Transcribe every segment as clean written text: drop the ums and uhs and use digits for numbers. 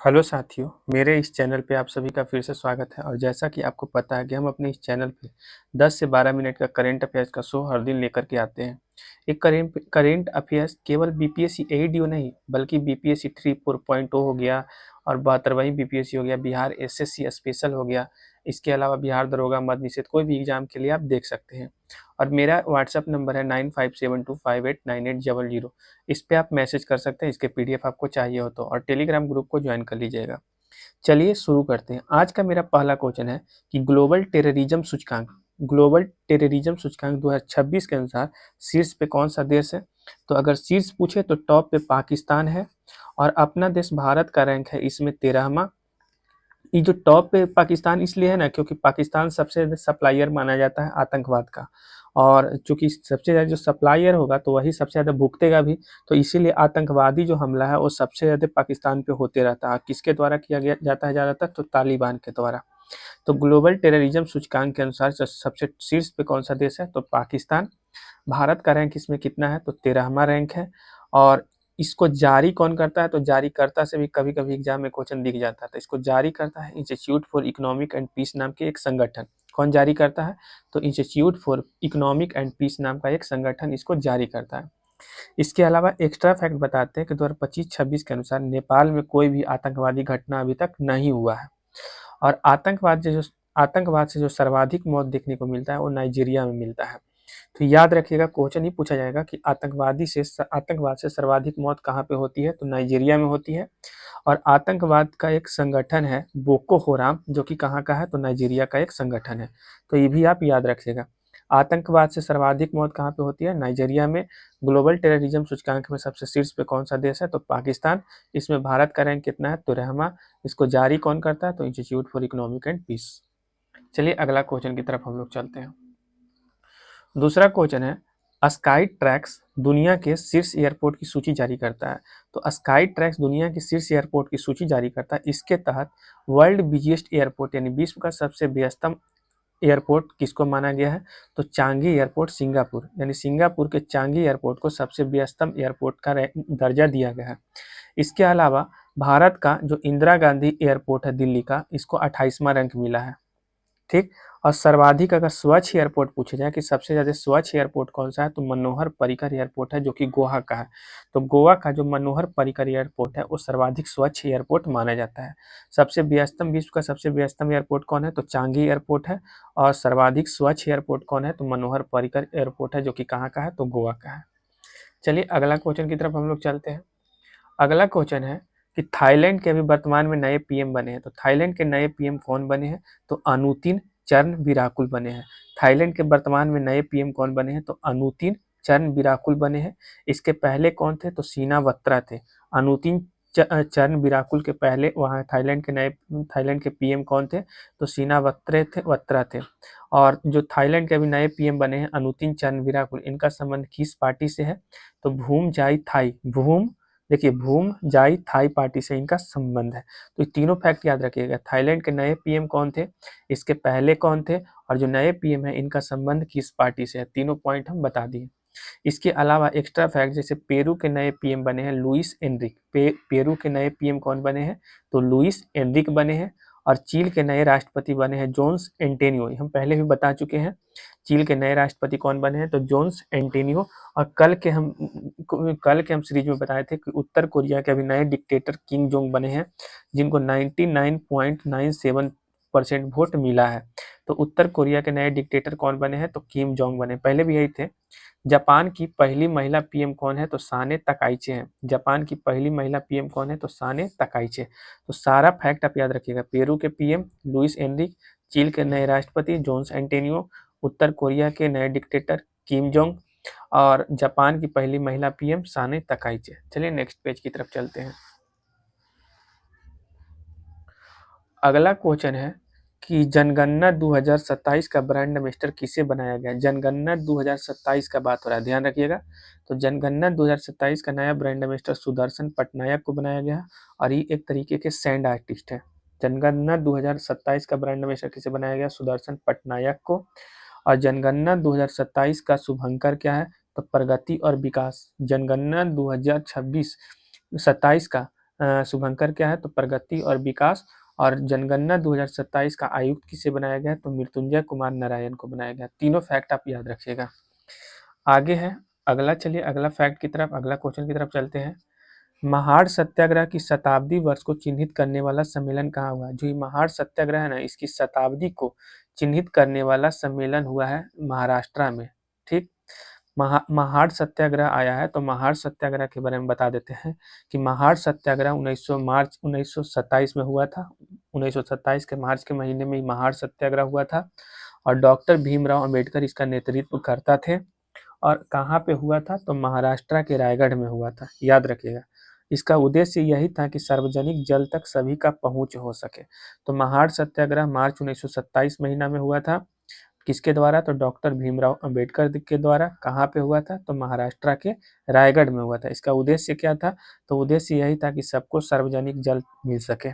Hello साथियों, मेरे इस चैनल पे आप सभी का फिर से स्वागत है। और जैसा कि आपको पता है कि हम अपने इस चैनल पे 10 से 12 मिनट का करंट अफेयर्स का शो हर दिन लेकर के आते हैं। एक करंट अफेयर्स केवल बीपीएससी एईडीओ नहीं बल्कि बीपीएससी 3.4 हो गया और 72वां बीपीएससी हो गया, बिहार एसएससी स्पेशल हो गया, इसके अलावा बिहार दरोगा मद निषेध कोई भी एग्जाम के लिए आप देख सकते हैं। और मेरा व्हाट्सअप नंबर है 9572589800। इस पे आप मैसेज कर सकते हैं, इसके पीडीएफ आपको चाहिए हो तो, और टेलीग्राम ग्रुप को ज्वाइन कर लीजिएगा। चलिए शुरू करते हैं। आज का मेरा पहला क्वेश्चन है कि ग्लोबल टेररिज्म सूचकांक 2026 के अनुसार शीर्ष पे कौन सा देश है। तो अगर शीर्ष पूछे तो टॉप पे पाकिस्तान है और अपना देश भारत का रैंक है इसमें 13वां। ये जो टॉप पे पाकिस्तान इसलिए है ना क्योंकि पाकिस्तान सबसे ज्यादा सप्लायर माना जाता है आतंकवाद का, और चूंकि सबसे ज्यादा जो सप्लायर होगा तो वही सबसे ज्यादा भुगतेगा भी। तो इसीलिए आतंकवादी जो हमला है वो सबसे ज्यादा पाकिस्तान पे होते रहता है। किसके द्वारा किया गया जाता है ज्यादातर, तो तालिबान के द्वारा। तो ग्लोबल टेररिज्म सूचकांक के अनुसार सबसे शीर्ष पे कौन सा देश है, तो पाकिस्तान। भारत का रैंक इसमें कितना है, तो 13वां रैंक है। और इसको जारी कौन करता है, तो जारीकर्ता से भी कभी कभी एग्जाम में क्वेश्चन दिख जाता है। तो इसको जारी करता है institute for economic and peace नाम के एक संगठन। कौन जारी करता है, तो institute for economic and peace नाम का एक संगठन इसको जारी करता है। इसके अलावा एक्स्ट्रा फैक्ट बताते हैं कि 2025-26 के अनुसार नेपाल में कोई भी आतंकवादी घटना अभी तक नहीं हुआ है। और आतंकवाद से जो सर्वाधिक मौत देखने को मिलता है वो नाइजीरिया में मिलता है। तो याद रखिएगा, क्वेश्चन ही पूछा जाएगा कि आतंकवाद से सर्वाधिक मौत कहाँ पे होती है, तो नाइजीरिया में होती है। और आतंकवाद का एक संगठन है बोको हराम, जो कि कहाँ का है, तो नाइजीरिया का एक संगठन है। तो ये भी आप याद रखिएगा। आतंकवाद से सर्वाधिक मौत कहाँ पे होती है, नाइजीरिया में। ग्लोबल टेररिज्म सूचकांक में सबसे शीर्ष पे कौन सा देश है, तो पाकिस्तान। इसमें भारत का रैंक कितना है, तो 13वां। इसको जारी कौन करता है, तो institute for economic and peace. चलिए अगला क्वेश्चन की तरफ हम लोग चलते हैं। दूसरा क्वेश्चन है, स्काई ट्रैक्स दुनिया के शीर्ष एयरपोर्ट की सूची जारी करता है। तो स्काई ट्रैक्स दुनिया के शीर्ष एयरपोर्ट की सूची जारी करता है। इसके तहत वर्ल्ड बिजिएस्ट एयरपोर्ट यानी विश्व का सबसे व्यस्तम एयरपोर्ट किसको माना गया है, तो चांगी एयरपोर्ट सिंगापुर, यानी सिंगापुर के चांगी एयरपोर्ट को सबसे व्यस्तम एयरपोर्ट का दर्जा दिया गया है। इसके अलावा भारत का जो इंदिरा गांधी एयरपोर्ट है दिल्ली का, इसको 28वां रैंक मिला है। ठीक। और सर्वाधिक अगर स्वच्छ एयरपोर्ट पूछा जाए कि सबसे ज्यादा स्वच्छ एयरपोर्ट कौन सा है, तो मनोहर पर्रिकर एयरपोर्ट है जो कि गोवा का है। तो गोवा का जो मनोहर पर्रिकर एयरपोर्ट है वो सर्वाधिक स्वच्छ एयरपोर्ट माना जाता है। विश्व का सबसे व्यस्तम एयरपोर्ट कौन है, तो चांगी एयरपोर्ट है। और सर्वाधिक स्वच्छ एयरपोर्ट कौन है, तो मनोहर पर्रिकर एयरपोर्ट है जो कि कहाँ का है, तो गोवा का है। चलिए अगला क्वेश्चन की तरफ हम लोग चलते हैं। अगला क्वेश्चन है कि थाईलैंड के अभी वर्तमान में नए पीएम बने हैं। तो थाईलैंड के नए पीएम कौन बने हैं, तो अनुतिन चरण विराकुल बने हैं। थाईलैंड के वर्तमान में नए पीएम कौन बने हैं, तो अनुतिन चरण विराकुल बने हैं। इसके पहले कौन थे, तो सीना बत्रा थे। अनुतिन चरण विराकुल के पहले वहाँ थाईलैंड के पीएम कौन थे, तो सीना बत्रा थे। और जो थाईलैंड के अभी नए पीएम बने हैं अनुतिन चरण विराकुल, इनका संबंध किस पार्टी से है, तो भूम जाई थाई पार्टी से इनका संबंध है। तो ये तीनों फैक्ट याद रखिएगा। थाईलैंड के नए पीएम कौन थे, इसके पहले कौन थे, और जो नए पीएम है इनका संबंध किस पार्टी से है। तीनों पॉइंट हम बता दिए। इसके अलावा एक्स्ट्रा फैक्ट, जैसे पेरू के नए पीएम बने हैं लुइस एनरिक। पेरू के नए पीएम कौन बने हैं, तो लुइस एनरिक बने हैं। और चील के नए राष्ट्रपति बने हैं जोन्स एंटेनियो। हम पहले भी बता चुके हैं चील के नए राष्ट्रपति कौन बने हैं, तो जोन्स एंटेनियो। और कल के हम सीरीज में बताए थे कि उत्तर कोरिया के अभी नए डिक्टेटर किम जोंग बने हैं, जिनको 99.97% वोट मिला है। तो उत्तर कोरिया के नए डिक्टेटर कौन बने हैं, तो किम जोंग बने। पहले भी यही थे। जापान की पहली महिला पीएम कौन है, तो साने तकाइचे हैं। जापान की पहली महिला पीएम कौन है, तो साने तकाइचे। तो सारा फैक्ट आप याद रखिएगा। पेरू के पीएम लुइस एनरिक, चील के नए राष्ट्रपति जोन्स एंटेनियो, उत्तर कोरिया के नए डिक्टेटर किम जोंग, और जापान की पहली महिला पीएम साने तकाइचे। चलिए नेक्स्ट पेज की तरफ चलते हैं। अगला क्वेश्चन है कि जनगणना 2027 का ब्रांड एम्बेसडर किसे बनाया गया। जनगणना 2027 का बात हो रहा है, ध्यान रखिएगा। तो जनगणना 2027 का नया ब्रांड एम्बेसडर सुदर्शन पटनायक को बनाया गया, और ये एक तरीके के सैंड आर्टिस्ट है। जनगणना 2027 का ब्रांड एम्बेसडर किसे बनाया गया, सुदर्शन पटनायक को। और जनगणना 2027 का शुभंकर क्या है, तो प्रगति और विकास। जनगणना 2026-27 का शुभंकर क्या है, तो प्रगति और विकास। और जनगणना 2027 का आयुक्त किसे बनाया गया है, तो मृत्युंजय कुमार नारायण को बनाया गया। तीनों फैक्ट आप याद रखिएगा। आगे है अगला, चलिए अगला फैक्ट की तरफ, अगला क्वेश्चन की तरफ चलते हैं। महाड़ सत्याग्रह की शताब्दी वर्ष को चिन्हित करने वाला सम्मेलन कहाँ हुआ है? जो ये महाड़ सत्याग्रह है ना, इसकी शताब्दी को चिन्हित करने वाला सम्मेलन हुआ है महाराष्ट्र में। ठीक, महाड़ सत्याग्रह आया है, तो महाड़ सत्याग्रह के बारे में बता देते हैं कि महाड़ सत्याग्रह 1900 मार्च 1927 में हुआ था। 1927 के मार्च के महीने में महाड़ सत्याग्रह हुआ था और डॉक्टर भीमराव अंबेडकर इसका नेतृत्व करता थे। और कहाँ पे हुआ था, तो महाराष्ट्र के रायगढ़ में हुआ था, याद रखिएगा। इसका उद्देश्य यही था कि सार्वजनिक जल तक सभी का पहुंच हो सके। तो महाड़ सत्याग्रह मार्च 1927 महीना में हुआ था। किसके द्वारा, तो डॉक्टर भीमराव अंबेडकर के द्वारा। कहाँ पे हुआ था, तो महाराष्ट्र के रायगढ़ में हुआ था। इसका उद्देश्य क्या था, तो उद्देश्य यही था कि सबको सार्वजनिक जल मिल सके।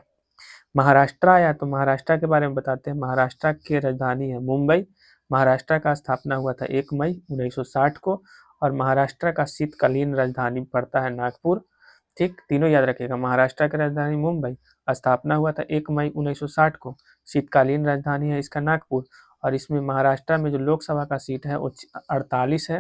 महाराष्ट्र आया, तो महाराष्ट्र के बारे में बताते हैं। महाराष्ट्र की राजधानी है मुंबई। महाराष्ट्र का स्थापना हुआ था 1 मई 1960 को। और महाराष्ट्र का शीतकालीन राजधानी पड़ता है नागपुर। ठीक, तीनों याद रखिएगा। महाराष्ट्र की राजधानी मुंबई, स्थापना हुआ था 1 मई 1960 को, शीतकालीन राजधानी है इसका नागपुर। और इसमें महाराष्ट्र में जो लोकसभा का सीट है वो 48 है,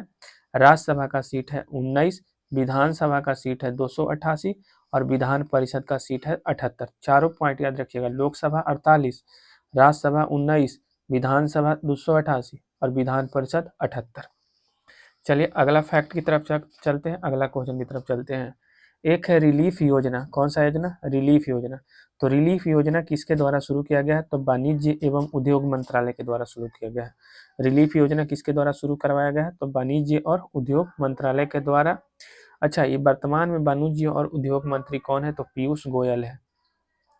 राज्यसभा का सीट है 19, विधानसभा का सीट है 288 और विधान परिषद का सीट है 78। चारों पॉइंट याद रखिएगा, लोकसभा 48, राज्यसभा 19, विधानसभा 288 और विधान परिषद 78। चलिए अगला फैक्ट की तरफ चलते हैं, अगला क्वेश्चन की तरफ चलते हैं। एक है रिलीफ योजना। कौन सा योजना, रिलीफ योजना। तो रिलीफ योजना किसके द्वारा शुरू किया गया है, तो वाणिज्य एवं उद्योग मंत्रालय के द्वारा शुरू किया गया है। रिलीफ योजना किसके द्वारा शुरू करवाया गया है, तो वाणिज्य और उद्योग मंत्रालय के द्वारा। अच्छा, ये वर्तमान में वाणिज्य और उद्योग मंत्री कौन है, तो पीयूष गोयल है।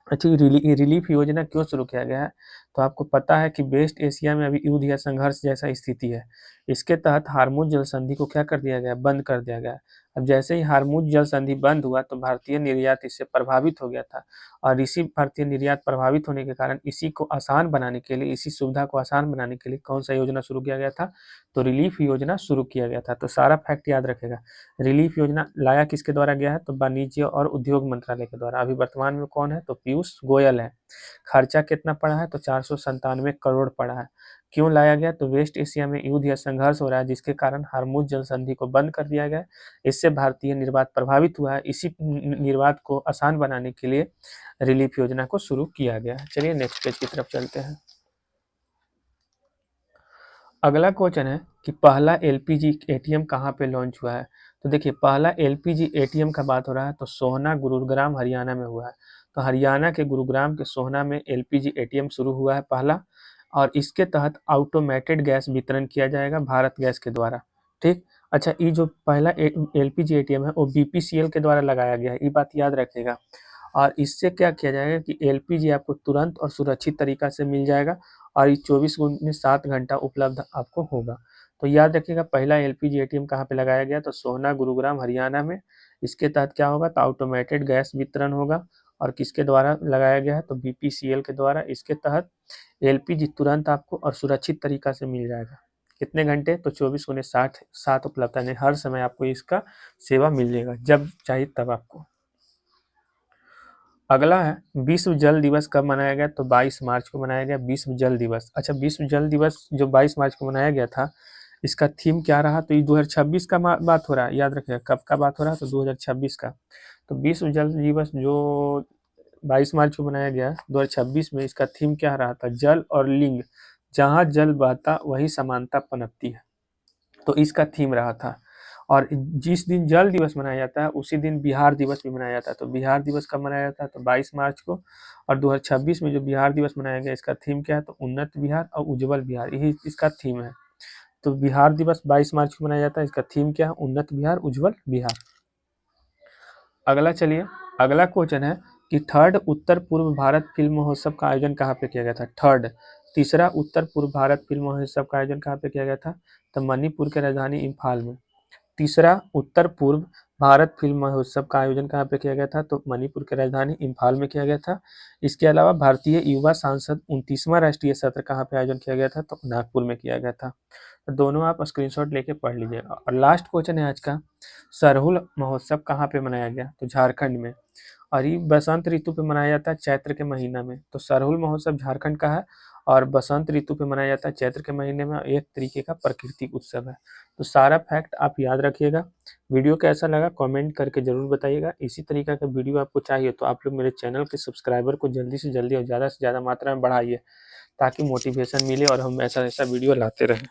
अच्छा, ये रिलीफ योजना क्यों शुरू किया गया है, तो आपको पता है कि वेस्ट एशिया में अभी युद्ध या संघर्ष जैसा स्थिति है। इसके तहत हार्मुज जल संधि को क्या कर दिया गया, बंद कर दिया गया। अब जैसे ही हार्मुज जल संधि बंद हुआ तो भारतीय निर्यात इससे प्रभावित हो गया था। और इसी भारतीय निर्यात प्रभावित होने के कारण इसी को आसान बनाने के लिए, इसी सुविधा को आसान बनाने के लिए कौन सा योजना शुरू किया गया था, तो रिलीफ योजना शुरू किया गया था। तो सारा फैक्ट याद रखेगा। रिलीफ योजना लाया किसके द्वारा गया है, तो वाणिज्य और उद्योग मंत्रालय के द्वारा। अभी वर्तमान में कौन है, तो पीयूष गोयल है। खर्चा कितना पड़ा है, तो 497 करोड़ पड़ा है। क्यों लाया गया, तो वेस्ट एशिया में युद्ध या संघर्ष हो रहा है जिसके कारण हार्मुज जल संधि को बंद कर दिया गया। इससे भारतीय निर्यात प्रभावित हुआ है। इसी निर्यात को आसान बनाने के लिए रिलीफ योजना को शुरू किया गया है। चलिए नेक्स्ट पेज की तरफ चलते हैं। अगला क्वेश्चन है कि पहला एलपीजी एटीएम कहाँ पे लॉन्च हुआ है। तो देखिए, पहला एलपीजी एटीएम का बात हो रहा है तो सोहना गुरुग्राम हरियाणा में हुआ है। तो हरियाणा के गुरुग्राम के सोहना में एलपीजी एटीएम शुरू हुआ है पहला। और इसके तहत ऑटोमेटेड गैस वितरण किया जाएगा भारत गैस के द्वारा। ठीक, अच्छा, ये जो पहला एलपीजी एटीएम है वो बीपीसीएल के द्वारा लगाया गया है, ये बात याद रखिएगा। और इससे क्या किया जाएगा कि एलपीजी आपको तुरंत और सुरक्षित तरीका से मिल जाएगा और ये 24/7 घंटा उपलब्ध आपको होगा। तो याद रखिएगा, पहला एलपीजी एटीएम कहाँ पे लगाया गया, तो सोहना गुरुग्राम हरियाणा में। इसके तहत क्या होगा, तो ऑटोमेटेड गैस वितरण होगा। और किसके द्वारा लगाया गया है, तो बीपीसीएल के द्वारा। इसके तहत एलपीजी तुरंत आपको और सुरक्षित तरीका से मिल जाएगा। कितने घंटे, तो 24/7 उपलब्ध है, हर समय आपको इसका सेवा मिल जाएगा, जब चाहिए तब आपको। अगला है विश्व जल दिवस कब मनाया गया, तो 22 मार्च को मनाया गया विश्व जल दिवस। अच्छा, विश्व जल दिवस जो 22 मार्च को मनाया गया था, इसका थीम क्या रहा, तो ये 2026 का बात हो रहा है, याद रखिएगा कब का बात हो रहा है, तो 2026 का। तो विश्व जल दिवस जो 22 मार्च को मनाया गया 2026 में, इसका थीम क्या रहा था, जल और लिंग, जहाँ जल बहता वही समानता पनपती है। तो इसका थीम रहा था। और जिस दिन जल दिवस मनाया जाता है उसी दिन बिहार दिवस भी मनाया जाता है। तो बिहार दिवस कब मनाया जाता है, तो 22 मार्च को। और 2026 में जो बिहार दिवस मनाया गया, इसका थीम क्या है, तो उन्नत बिहार और उज्जवल बिहार, यही इसका थीम है। तो बिहार दिवस 22 मार्च को मनाया जाता है, इसका थीम क्या है, उन्नत बिहार उज्जवल बिहार। अगला, चलिए अगला क्वेश्चन है कि थर्ड उत्तर पूर्व भारत फिल्म महोत्सव का आयोजन कहाँ पे किया गया था। तीसरा उत्तर पूर्व भारत फिल्म महोत्सव का आयोजन कहाँ पे किया गया था, तो मणिपुर के राजधानी इम्फाल में। तीसरा उत्तर पूर्व भारत फिल्म महोत्सव का आयोजन कहाँ पे किया गया था, तो मणिपुर की राजधानी इम्फाल में किया गया था। इसके अलावा भारतीय युवा सांसद 29वां राष्ट्रीय सत्र कहाँ पे आयोजन किया गया था, तो नागपुर में किया गया था। तो दोनों आप स्क्रीनशॉट लेके पढ़ लीजिएगा। और लास्ट क्वेश्चन है आज का, सरहुल महोत्सव कहाँ पे मनाया गया, तो झारखंड में। और ये बसंत ऋतु पे मनाया जाता है चैत्र के महीना में। तो सरहुल महोत्सव झारखंड का है और बसंत ऋतु पे मनाया जाता है चैत्र के महीने में, एक तरीके का प्राकृतिक उत्सव है। तो सारा फैक्ट आप याद रखिएगा। वीडियो कैसा लगा कमेंट करके ज़रूर बताइएगा। इसी तरीका का वीडियो आपको चाहिए तो आप लोग मेरे चैनल के सब्सक्राइबर को जल्दी से जल्दी और ज़्यादा से ज़्यादा मात्रा में बढ़ाइए, ताकि मोटिवेशन मिले और हम ऐसा ऐसा वीडियो लाते रहें।